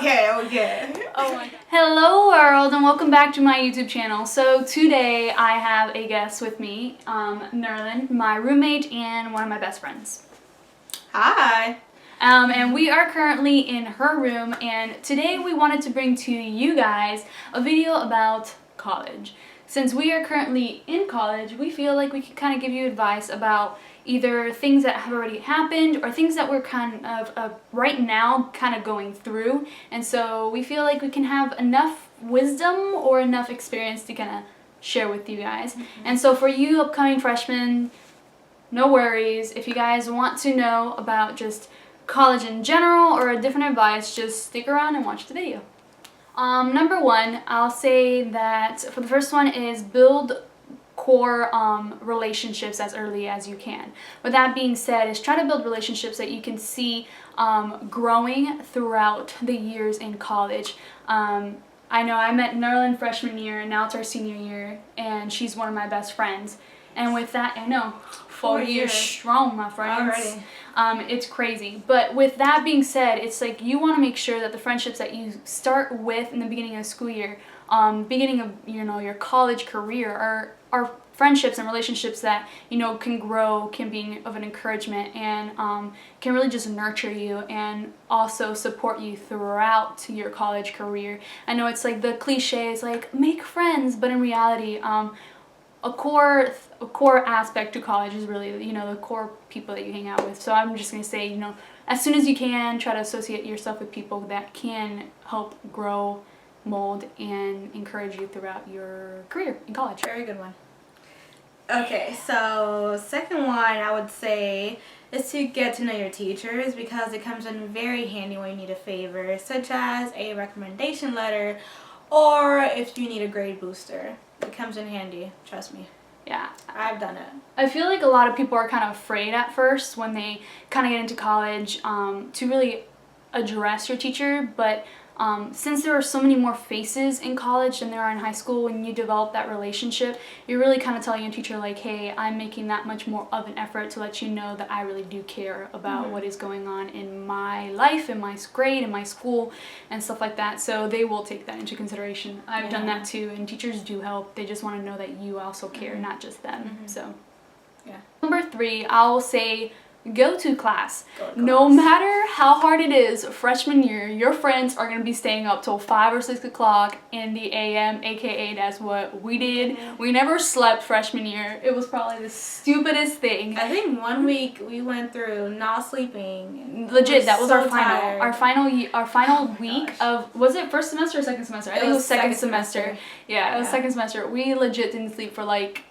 Okay. Oh my God. Hello world and welcome back to my YouTube channel. So today I have a guest with me, Nerlin, my roommate and one of my best friends. Hi. And we are currently in her room, and today we wanted to bring to you guys a video about college. Since we are currently in college, we feel like we could kind of give you advice about either things that have already happened or things that we're kind of right now kind of going through. And so we feel like we can have enough wisdom or enough experience to kind of share with you guys. And so for you upcoming freshmen, no worries. If you guys want to know about just college in general or a different advice, just stick around and watch the video. Number one, I'll say that for the first one is build core relationships as early as you can. With that being said, is try to build relationships that you can see growing throughout the years in college. I know I met Nerlin freshman year, and now it's our senior year, and she's one of my best friends. And with that, I know, 4 years strong, my friends. Already. It's crazy. But with that being said, it's like you want to make sure that the friendships that you start with in the beginning of the school year, beginning of your college career, are friendships and relationships that can grow, can be of an encouragement, and can really just nurture you and also support you throughout your college career. I know it's like the cliche is like make friends, but in reality, a core aspect to college is really the core people that you hang out with. So I'm just going to say, as soon as you can, try to associate yourself with people that can help grow, mold, and encourage you throughout your career in college. Very good one. Okay, so second one I would say is to get to know your teachers, because it comes in very handy when you need a favor, such as a recommendation letter or if you need a grade booster. It comes in handy, trust me. Yeah. I've done it. I feel like a lot of people are kind of afraid at first when they kind of get into college to really address your teacher, but since there are so many more faces in college than there are in high school, when you develop that relationship, you're really kind of telling your teacher like, hey, I'm making that much more of an effort to let you know that I really do care about what is going on in my life, in my grade, in my school, and stuff like that. So they will take that into consideration. I've done that too, and teachers do help. They just want to know that you also care, not just them. So yeah. Number 3, I'll say go to class. No matter how hard it is, freshman year, your friends are going to be staying up till 5 or 6 o'clock in the AM, aka that's what we did. We never slept freshman year. It was probably the stupidest thing. I think 1 week we went through not sleeping. Legit, that was so our final. tired. Our final week of, was it first semester or second semester? I think it was second semester. Yeah, it was second semester. We legit didn't sleep for like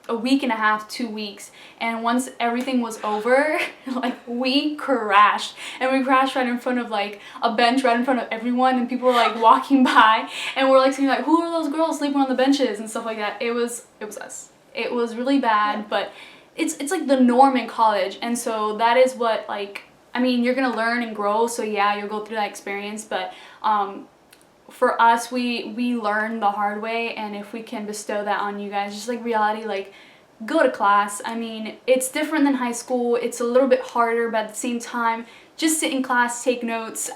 a week and a half, 2 weeks, and once everything was over, like we crashed, and we crashed right in front of like a bench right in front of everyone, and people were like walking by, and we're like saying like, who are those girls sleeping on the benches and stuff like that. It was us. It was really bad, but it's like the norm in college, and so that is what, like, I mean, you're gonna learn and grow, so yeah, you'll go through that experience, but for us, we learned the hard way, and if we can bestow that on you guys, just like reality, like go to class. I mean, it's different than high school. It's a little bit harder, but at the same time, just sit in class, take notes.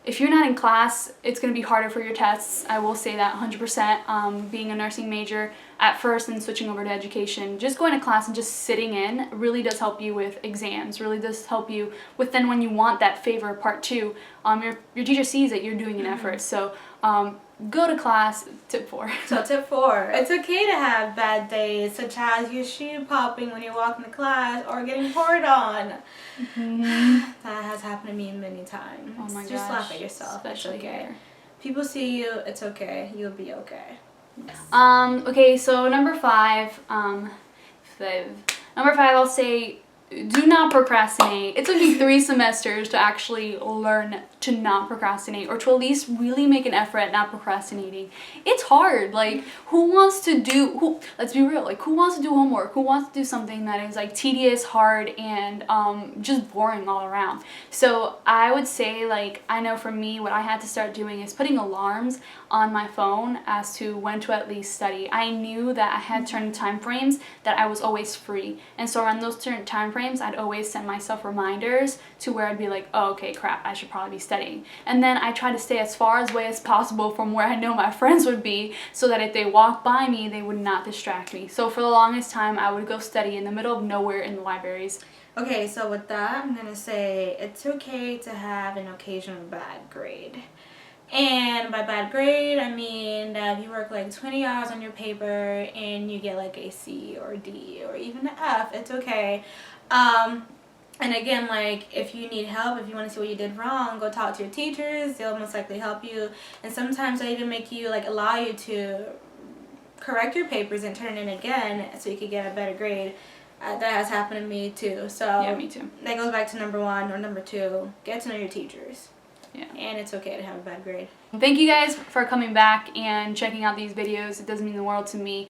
If you're not in class, it's going to be harder for your tests. I will say that 100%. Being a nursing major at first and switching over to education, just going to class and just sitting in really does help you with exams, really does help you with then when you want that favor part 2, your teacher sees that you're doing an effort. So go to class, tip 4. So tip 4, it's okay to have bad days, such as your shoe popping when you're walking to class or getting poured on. That has happened to me many times. Oh my gosh. Just laugh at yourself. Especially it's okay. here. People see you, it's okay. You'll be okay. Okay, so number 5, I'll say do not procrastinate. It took me 3 semesters to actually learn to not procrastinate, or to at least really make an effort at not procrastinating. It's hard. Like, let's be real, like, who wants to do homework? Who wants to do something that is like tedious, hard, and just boring all around? So I would say, like, I know for me, what I had to start doing is putting alarms on my phone as to when to at least study. I knew that I had certain time frames that I was always free, and so around those certain time frames frames, I'd always send myself reminders to where I'd be like, oh, okay, crap, I should probably be studying. And then I try to stay as far away as possible from where I know my friends would be, so that if they walk by me, they would not distract me. So for the longest time, I would go study in the middle of nowhere in the libraries. Okay, so with that, I'm going to say it's okay to have an occasional bad grade. And by bad grade, I mean that if you work like 20 hours on your paper and you get like a C or D or even an F, it's okay. And again, like, if you need help, if you want to see what you did wrong, go talk to your teachers. They'll most likely help you. And sometimes they even make you, like, allow you to correct your papers and turn it in again so you could get a better grade. That has happened to me too. So Yeah, me too. That goes back to number 1 or number 2. Get to know your teachers. Yeah. And it's okay to have a bad grade. Thank you guys for coming back and checking out these videos. It does mean the world to me.